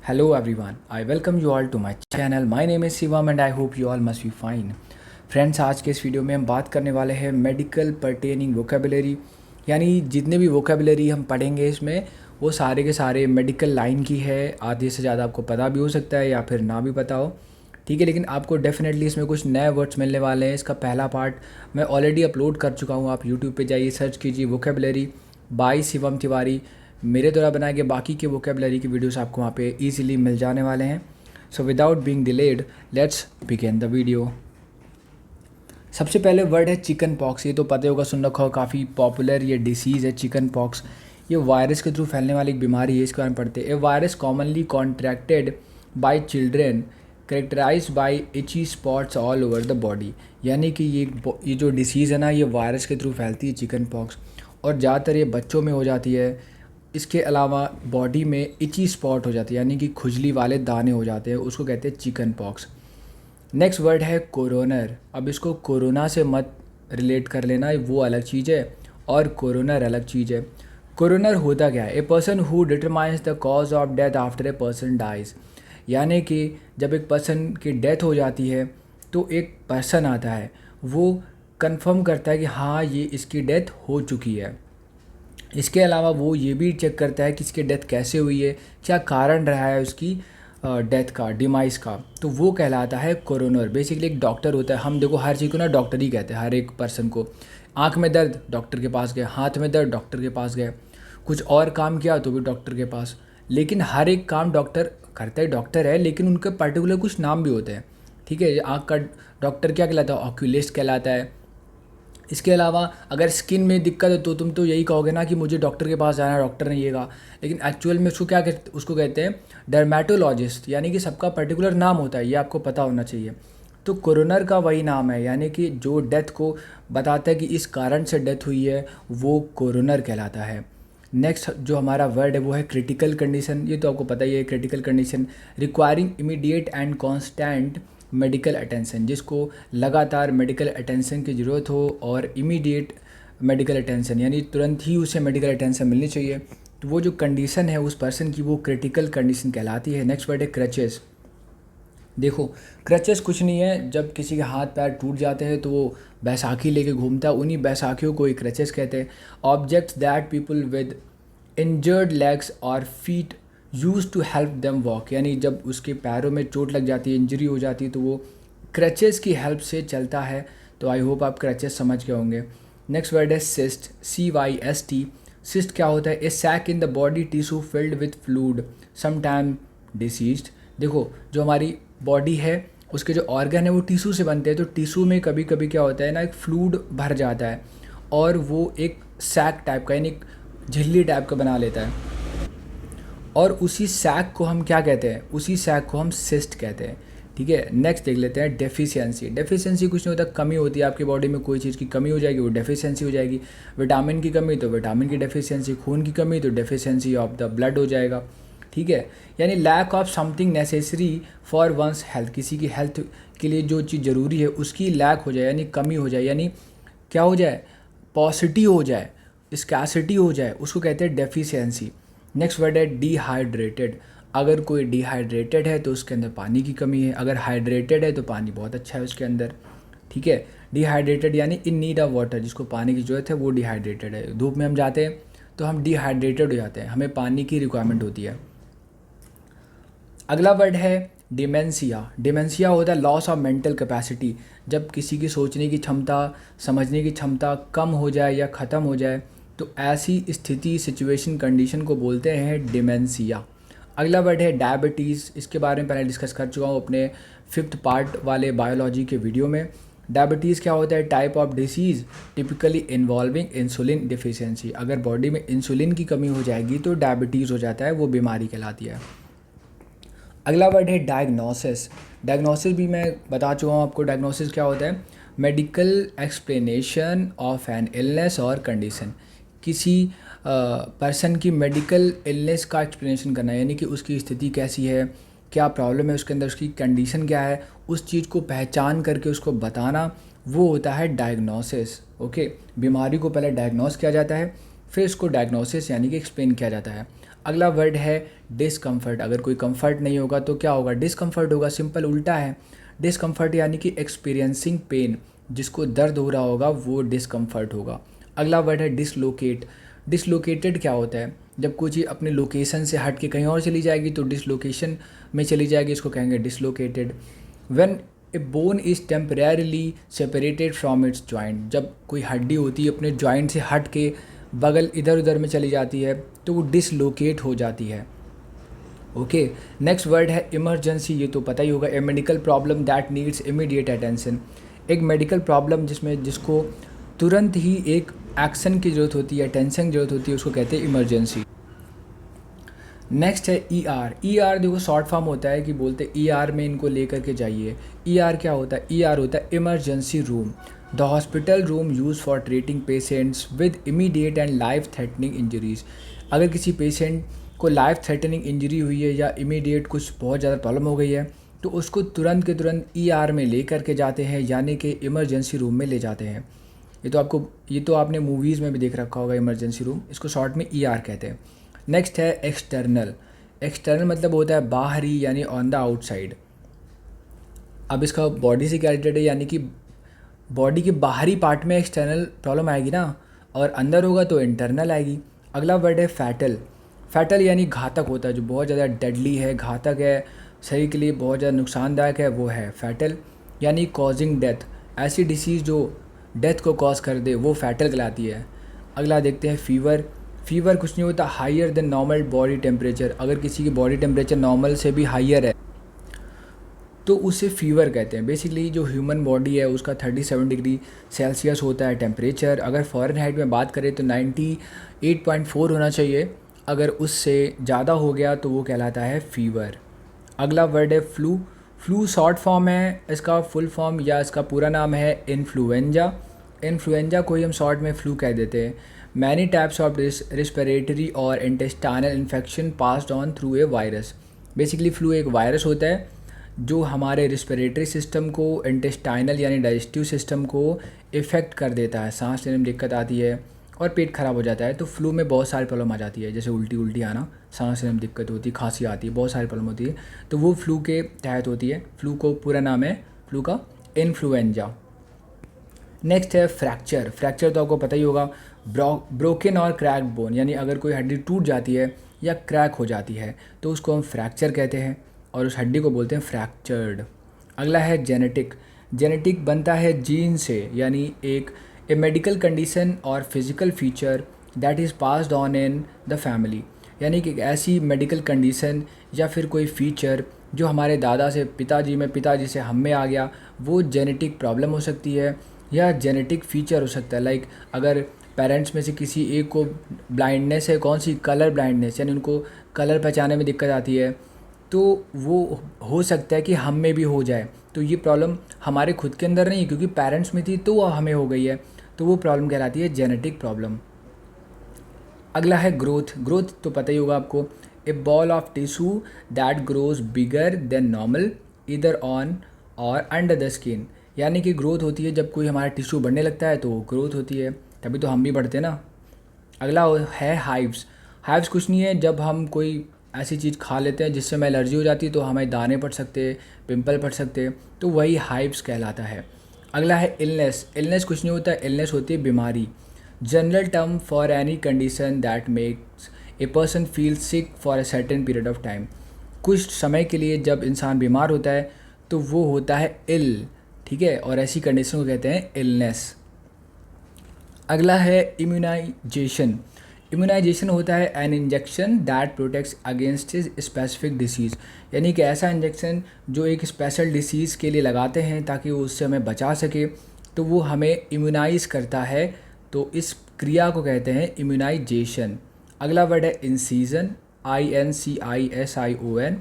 Hello everyone, I welcome you all to my channel. My name is Shivam and I hope you all must be fine. Friends, आज के इस video में हम बात करने वाले हैं मेडिकल पर्टेनिंग वोकेबुलरी, यानी जितने भी वोकेबुलरी हम पढ़ेंगे इसमें वो सारे के सारे मेडिकल लाइन की है। आधे से ज़्यादा आपको पता भी हो सकता है या फिर ना भी पता हो, ठीक है, लेकिन आपको डेफिनेटली इसमें कुछ नए वर्ड्स मिलने वाले हैं। इसका पहला पार्ट मैं ऑलरेडी अपलोड कर चुका हूँ। आप यूट्यूब पे जाइए, सर्च कीजिए वोकेबुलरी बाय शिवम तिवारी। मेरे द्वारा बनाए गए बाकी के वोकेबुलरी की वीडियोस आपको वहाँ पे इजीली मिल जाने वाले हैं। So without being delayed let's begin the video. सबसे पहले वर्ड है चिकन पॉक्स। ये तो पता होगा, सुन रखा हो, काफ़ी पॉपुलर ये डिसीज़ है चिकन पॉक्स। ये वायरस के थ्रू फैलने वाली एक बीमारी है, इसके बारे में पढ़ते हैं। A virus commonly contracted by children characterize by itchy spots all over the body. यानी कि ये जो डिसीज़ है ना, ये वायरस के थ्रू फैलती है चिकन पॉक्स, और ज़्यादातर ये बच्चों में हो जाती है। इसके अलावा बॉडी में इची स्पॉट हो जाती है, यानी कि खुजली वाले दाने हो जाते हैं, उसको कहते हैं चिकन पॉक्स। नेक्स्ट वर्ड है कोरोनर। अब इसको कोरोना से मत रिलेट कर लेना, वो अलग चीज़ है और कोरोनर अलग चीज़ है। कोरोनर होता क्या है? A person who determines the cause of death after a person dies. यानी कि जब एक पर्सन की डेथ हो जाती है तो एक पर्सन आता है, वो कंफर्म करता है कि हाँ ये इसकी डेथ हो चुकी है। इसके अलावा वो ये भी चेक करता है कि इसकी डेथ कैसे हुई है, क्या कारण रहा है उसकी डेथ का, डिमाइस का, तो वो कहलाता है कोरोनर। बेसिकली एक डॉक्टर होता है। हम देखो हर चीज़ को ना डॉक्टर ही कहते हैं, हर एक पर्सन को। आँख में दर्द, डॉक्टर के पास गए। हाथ में दर्द, डॉक्टर के पास गए। कुछ और काम किया तो भी डॉक्टर के पास। लेकिन हर एक काम डॉक्टर करता है, डॉक्टर है, लेकिन उनके पर्टिकुलर कुछ नाम भी होते हैं, ठीक है। आँख का डॉक्टर क्या कहलाता है? ऑक्यूलिस्ट कहलाता है। इसके अलावा अगर स्किन में दिक्कत है तो तुम तो यही कहोगे ना कि मुझे डॉक्टर के पास जाना है, डॉक्टर ने ये कहा। लेकिन एक्चुअल में उसको कहते हैं डर्मेटोलॉजिस्ट। यानी कि सबका पर्टिकुलर नाम होता है, ये आपको पता होना चाहिए। तो कोरोनर का वही नाम है, यानी कि जो डेथ को बताता है कि इस कारण से डेथ हुई है, वो कोरोनर कहलाता है। नेक्स्ट जो हमारा वर्ड है वो है क्रिटिकल कंडीशन। ये तो आपको पता ही है, critical condition requiring immediate and constant medical attention, जिसको लगातार मेडिकल अटेंशन की ज़रूरत हो और इमीडिएट मेडिकल अटेंशन, यानी तुरंत ही उसे मेडिकल अटेंशन मिलनी चाहिए। तो वो जो कंडीशन है उस पर्सन की, वो क्रिटिकल कंडीशन कहलाती है। नेक्स्ट वर्ड है क्रचेस। देखो क्रचेस कुछ नहीं है, जब किसी के हाथ पैर टूट जाते हैं तो वो बैसाखी लेके घूमता है, उन्हीं बैसाखियों को ही क्रचेस कहते हैं। Objects that people with injured legs और feet use to help them walk. यानी जब उसके पैरों में चोट लग जाती है, इंजरी हो जाती है, तो वो क्रचेस की हेल्प से चलता है। तो आई होप आप क्रचेस समझ गए होंगे। नेक्स्ट वर्ड है सिस्ट, CYST। सिस्ट क्या होता है? A sac in the body tissue filled with fluid sometime diseased. देखो जो हमारी बॉडी है उसके जो ऑर्गन है वो टिश्यू से बनते हैं, तो टिश्यू में कभी कभी क्या होता है ना, एक फ्लूड भर जाता है और वो एक सैक टाइप का, यानी एक झिल्ली टाइप का बना लेता है, और उसी सैक को हम क्या कहते हैं? उसी सैक को हम सिस्ट कहते हैं, ठीक है। नेक्स्ट देख लेते हैं डेफिशिएंसी। डेफिशिएंसी कुछ नहीं होता, कमी होती है आपकी बॉडी में, कोई चीज़ की कमी हो जाएगी, वो डेफिशिएंसी हो जाएगी। विटामिन की कमी तो विटामिन की डेफिशिएंसी, खून की कमी तो डेफिशिएंसी ऑफ द ब्लड हो जाएगा, ठीक है। यानी lack of something necessary for one's health, किसी की हेल्थ के लिए जो चीज़ ज़रूरी है उसकी लैक हो जाए, यानी कमी हो जाए, यानी क्या हो जाए? पॉसिटी हो जाए, स्कैसिटी हो जाए, उसको कहते हैं डेफिशिएंसी। नेक्स्ट वर्ड है डिहाइड्रेटेड। अगर कोई डिहाइड्रेटेड है तो उसके अंदर पानी की कमी है, अगर हाइड्रेटेड है तो पानी बहुत अच्छा है उसके अंदर, ठीक है। डिहाइड्रेटेड यानी इन नीड ऑफ वाटर, जिसको पानी की ज़रूरत है वो डिहाइड्रेटेड है। धूप में हम जाते हैं तो हम डिहाइड्रेटेड हो जाते हैं, हमें पानी की रिक्वायरमेंट होती है। अगला वर्ड है डिमेंशिया। डिमेंशिया होता है लॉस ऑफ मेंटल कैपेसिटी। जब किसी की सोचने की क्षमता, समझने की क्षमता कम हो जाए या ख़त्म हो जाए, तो ऐसी स्थिति, सिचुएशन, कंडीशन को बोलते हैं डिमेंशिया। अगला वर्ड है डायबिटीज़। इसके बारे में पहले डिस्कस कर चुका हूँ अपने 5th पार्ट वाले बायोलॉजी के वीडियो में। डायबिटीज़ क्या होता है? Type of disease typically involving insulin deficiency. अगर बॉडी में इंसुलिन की कमी हो जाएगी तो डायबिटीज़ हो जाता है, वो बीमारी कहलाती है। अगला वर्ड है डायग्नोसिस। डायग्नोसिस भी मैं बता चुका हूँ आपको। डायग्नोसिस क्या होता है? Medical explanation of an illness और कंडीशन। किसी पर्सन की मेडिकल इलनेस का एक्सप्लेनेशन करना, यानी कि उसकी स्थिति कैसी है, क्या प्रॉब्लम है उसके अंदर, उसकी कंडीशन क्या है, उस चीज़ को पहचान करके उसको बताना, वो होता है डायग्नोसिस। ओके, बीमारी को पहले डायग्नोस किया जाता है, फिर इसको डायग्नोसिस यानी कि एक्सप्लेन किया जाता है। अगला वर्ड है डिसकम्फर्ट। अगर कोई कंफर्ट नहीं होगा तो क्या होगा, डिसकम्फर्ट होगा। सिंपल उल्टा है। डिसकम्फर्ट यानी कि एक्सपीरियंसिंग पेन, जिसको दर्द हो रहा होगा वो डिसकम्फर्ट होगा। अगला वर्ड है डिसलोकेट। डिसलोकेटेड क्या होता है, जब कोई चीज़ अपने लोकेशन से हट के कहीं और चली जाएगी तो डिसलोकेशन में चली जाएगी, इसको कहेंगे dislocated. When A bone is temporarily separated from its joint, जब कोई हड्डी होती है अपने जॉइंट से हट के बगल इधर उधर में चली जाती है तो वो डिसलोकेट हो जाती है। ओके, नेक्स्ट वर्ड है इमरजेंसी। ये तो पता ही होगा, a medical problem that needs immediate attention. एक मेडिकल प्रॉब्लम जिसको तुरंत ही एक एक्शन की ज़रूरत होती है, अटेंशन की ज़रूरत होती है, उसको कहते हैं इमरजेंसी। नेक्स्ट है ई आर। ई आर देखो शॉर्ट फॉर्म होता है कि बोलते ई आर में इनको लेकर के जाइए। ई आर क्या होता है, ई आर होता है emergency room, the hospital room use for treating patients with immediate and life threatening injuries. अगर किसी पेशेंट को लाइफ थ्रेटनिंग इंजरी हुई है या इमीडिएट कुछ बहुत ज़्यादा प्रॉब्लम हो गई है तो उसको तुरंत के तुरंत ई आर में ले करके जाते हैं, यानी कि इमरजेंसी रूम में ले जाते हैं। ये तो आपने मूवीज़ में भी देख रखा होगा इमरजेंसी रूम, इसको शॉर्ट में ई आर कहते हैं। नेक्स्ट है एक्सटर्नल। एक्सटर्नल मतलब होता है बाहरी, यानी ऑन द आउटसाइड। अब इसका बॉडी से क्या रिलेटेड है, यानी कि बॉडी के बाहरी पार्ट में एक्सटर्नल प्रॉब्लम आएगी ना, और अंदर होगा तो इंटरनल आएगी। अगला वर्ड है फैटल। फैटल यानी घातक होता है, जो बहुत ज़्यादा डेडली है, घातक है, शरीर के लिए बहुत ज़्यादा नुकसानदायक है, वो है फैटल। यानी कॉजिंग डेथ, ऐसी डिसीज़ जो डेथ को कॉज कर दे वो फैटल कहलाती है। अगला देखते हैं फीवर। फीवर कुछ नहीं होता, higher than normal body temperature. अगर किसी की बॉडी टेम्परेचर नॉर्मल से भी हायर है तो उसे फीवर कहते हैं। बेसिकली जो ह्यूमन बॉडी है उसका 37 डिग्री सेल्सियस होता है टेम्परेचर। अगर फ़ारेनहाइट में बात करें तो 98.4 होना चाहिए, अगर उससे ज़्यादा हो गया तो वो कहलाता है फीवर। अगला वर्ड है फ्लू। फ्लू शॉर्ट फॉर्म है, इसका फुल फॉर्म या इसका पूरा नाम है इन्फ्लुएंजा। इन्फ्लुएंजा को ही हम शॉर्ट में फ्लू कह देते हैं। मैनी टाइप्स ऑफ रिस्पिरेटरी और intestinal infection passed on through a virus. Basically flu एक वायरस होता है जो हमारे रिस्पिरेटरी सिस्टम को, इंटेस्टाइनल यानी डाइजेस्टिव सिस्टम को इफ़ेक्ट कर देता है, सांस लेने में दिक्कत आती है और पेट ख़राब हो जाता है। तो फ्लू में बहुत सारी प्रॉब्लम आ जाती है, जैसे उल्टी आना, सांस लेने में दिक्कत होती है, खांसी आती है, बहुत सारी प्रॉब्लम होती है, तो वो फ्लू के तहत होती है। फ्लू को पूरा नाम है फ्लू का इन्फ्लुएंजा। नेक्स्ट है फ्रैक्चर। फ्रैक्चर तो आपको पता ही होगा, ब्रोकन और क्रैक बोन, यानी अगर कोई हड्डी टूट जाती है या क्रैक हो जाती है तो उसको हम फ्रैक्चर कहते हैं और उस हड्डी को बोलते हैं फ्रैक्चर्ड। अगला है जेनेटिक। जेनेटिक बनता है जीन से, यानी ए मेडिकल कंडीशन और physical feature that is passed on in the family. यानी कि ऐसी मेडिकल कंडीशन या फिर कोई फीचर जो हमारे दादा से पिताजी से हम में आ गया, वो जेनेटिक प्रॉब्लम हो सकती है या जेनेटिक फीचर हो सकता है। लाइक अगर पेरेंट्स में से किसी एक को ब्लाइंडनेस है, कौन सी, कलर ब्लाइंडनेस, यानी उनको कलर पहचानने में दिक्कत आती है, तो वो हो सकता है कि हम में भी हो जाए। तो ये प्रॉब्लम हमारे खुद के अंदर नहीं, क्योंकि पेरेंट्स में थी तो वो हमें हो गई है, तो वो प्रॉब्लम कहलाती है जेनेटिक प्रॉब्लम। अगला है ग्रोथ। ग्रोथ तो पता ही होगा आपको, a ball of tissue that grows bigger than normal either on or under the skin. यानी कि ग्रोथ होती है जब कोई हमारा टिश्यू बढ़ने लगता है तो ग्रोथ होती है, तभी तो हम भी बढ़ते हैं ना। अगला है हाइव्स। हाइव्स कुछ नहीं है, जब हम कोई ऐसी चीज़ खा लेते हैं जिससे हमें एलर्जी हो जाती है तो हमें दाने पड़ सकते हैं, पिंपल पड़ सकते हैं, तो वही हाइव्स कहलाता है। अगला है इलनेस। इलनेस कुछ नहीं होता, इलनेस होती है बीमारी, general term for any condition that makes a person feel sick for a certain period of time. कुछ समय के लिए जब इंसान बीमार होता है तो वो होता है इल, ठीक है, और ऐसी कंडीशन को कहते हैं इलनेस। अगला है इम्यूनाइजेशन। इम्यूनाइजेशन होता है an injection that protects against specific disease. यानी कि ऐसा इंजेक्शन जो एक स्पेशल डिसीज़ के लिए लगाते हैं ताकि वो उससे हमें बचा सके, तो वो हमें इम्यूनाइज करता है, तो इस क्रिया को कहते हैं इम्यूनाइजेशन। अगला वर्ड है इंसीजन। INCISION।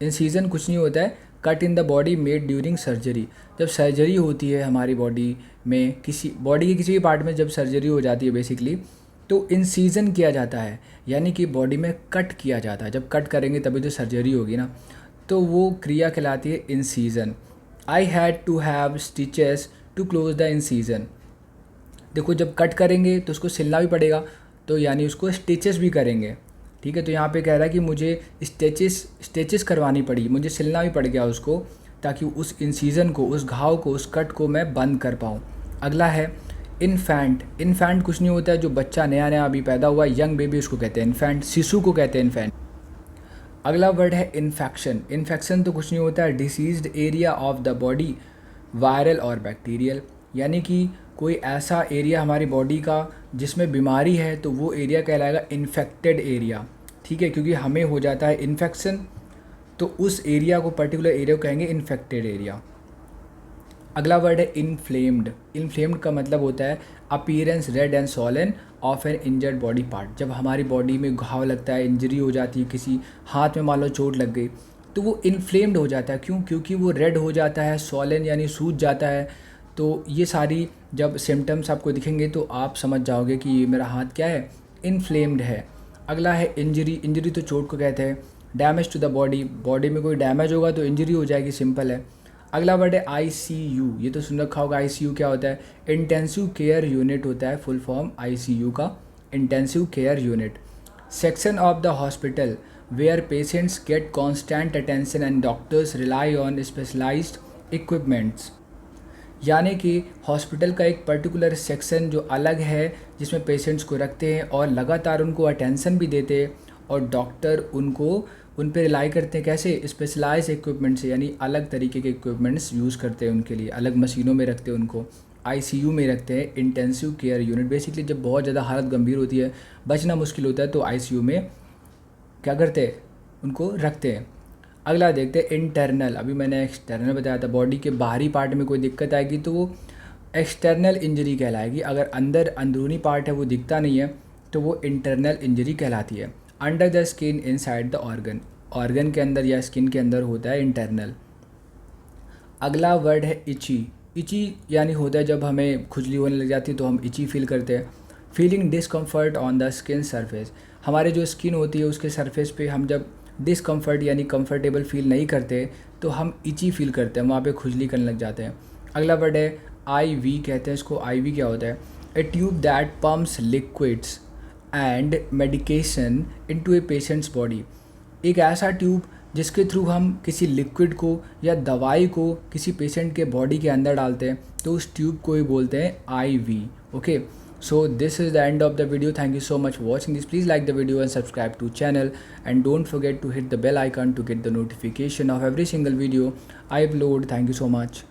इंसीजन कुछ नहीं होता है, cut in the body made during surgery. जब सर्जरी होती है हमारी बॉडी में, बॉडी के किसी भी पार्ट में जब सर्जरी हो जाती है बेसिकली, तो इंसीजन किया जाता है, यानी कि बॉडी में कट किया जाता है। जब कट करेंगे तभी तो सर्जरी होगी ना, तो वो क्रिया कहलाती है incision. I had to have stitches to close the incision. देखो जब कट करेंगे तो उसको सिलना भी पड़ेगा, तो यानी उसको स्टिचेस भी करेंगे। ठीक है, तो यहाँ पे कह रहा है कि मुझे स्टेचेस करवानी पड़ी, मुझे सिलना भी पड़ गया उसको, ताकि उस इंसीजन को, उस घाव को, उस कट को मैं बंद कर पाऊँ। अगला है इन्फेंट। इन्फेंट कुछ नहीं होता है, जो बच्चा नया नया अभी पैदा हुआ, यंग बेबी, उसको कहते हैं इन्फेंट, शिशु को कहते हैं इन्फेंट। अगला वर्ड है इन्फेक्शन। इन्फेक्शन तो कुछ नहीं होता है, deceased area of the body, viral और बैक्टीरियल, यानी कि कोई ऐसा एरिया हमारी बॉडी का जिसमें बीमारी है, तो वो एरिया कहलाएगा इन्फेक्टेड एरिया। ठीक है, क्योंकि हमें हो जाता है इन्फेक्शन, तो उस एरिया को, पर्टिकुलर एरिया को कहेंगे इन्फेक्टेड एरिया। अगला वर्ड है इन्फ्लेम्ड। इन्फ्लेम्ड का मतलब होता है appearance red and swollen of an injured body part. जब हमारी बॉडी में घाव लगता है, इंजरी हो जाती है, किसी हाथ में मान लो चोट लग गई, तो वो इन्फ्लेम्ड हो जाता है। क्यों? क्योंकि वो रेड हो जाता है, सॉलन यानी सूज जाता है। तो ये सारी जब सिम्टम्स आपको दिखेंगे तो आप समझ जाओगे कि ये मेरा हाथ क्या है, इन्फ्लेम्ड है। अगला है इंजरी। इंजरी तो चोट को कहते हैं। Damage to the body, body में कोई डैमेज होगा तो इंजरी हो जाएगी, सिंपल है। अगला वर्ड है ICU। ये तो सुन रखा होगा, ICU क्या होता है, इंटेंसिव केयर यूनिट होता है, फुल फॉर्म ICU का, intensive care unit. Section of the hospital where patients get constant attention and doctors rely on specialised equipments, यानी कि हॉस्पिटल का एक पर्टिकुलर सेक्शन जो अलग है, जिसमें पेशेंट्स को रखते हैं और लगातार उनको अटेंशन भी देते हैं, और डॉक्टर उन पे रिलाई करते हैं, कैसे, स्पेशलाइज इक्विपमेंट से, यानी अलग तरीके के इक्विपमेंट्स यूज़ करते हैं उनके लिए, अलग मशीनों में रखते हैं उनको, ICU में रखते हैं, इंटेंसिव केयर यूनिट। बेसिकली जब बहुत ज़्यादा हालत गंभीर होती है, बचना मुश्किल होता है, तो ICU में क्या करते हैं, उनको रखते हैं। अगला देखते हैं इंटरनल। अभी मैंने एक्सटर्नल बताया था, बॉडी के बाहरी पार्ट में कोई दिक्कत आएगी तो वो एक्सटर्नल इंजरी कहलाएगी। अगर अंदर अंदरूनी पार्ट है वो दिखता नहीं है तो वो इंटरनल इंजरी कहलाती है। Under the skin inside the organ, organ के अंदर या स्किन के अंदर होता है इंटरनल। अगला वर्ड है इची। इची यानी होता है जब हमें खुजली होने लग जाती है तो हम इची फील करते हैं। Feeling discomfort on the skin surface, हमारे जो स्किन होती है उसके सरफेस पे हम जब डिस्कम्फर्ट यानी कंफर्टेबल फील नहीं करते तो हम इची फील करते हैं, वहाँ पे खुजली करने लग जाते हैं। अगला वर्ड है IV, कहते हैं इसको। IV क्या होता है, ए tube that pumps liquids and medication into A patients body, एक ऐसा ट्यूब जिसके थ्रू हम किसी लिक्विड को या दवाई को किसी पेशेंट के बॉडी के अंदर डालते हैं, तो उस ट्यूब को ही बोलते हैं IV। Okay, so this is the end of the video. Thank you so much for watching this. Please like the video and subscribe to channel, and don't forget to hit the bell icon to get the notification of every single video I upload. Thank you so much.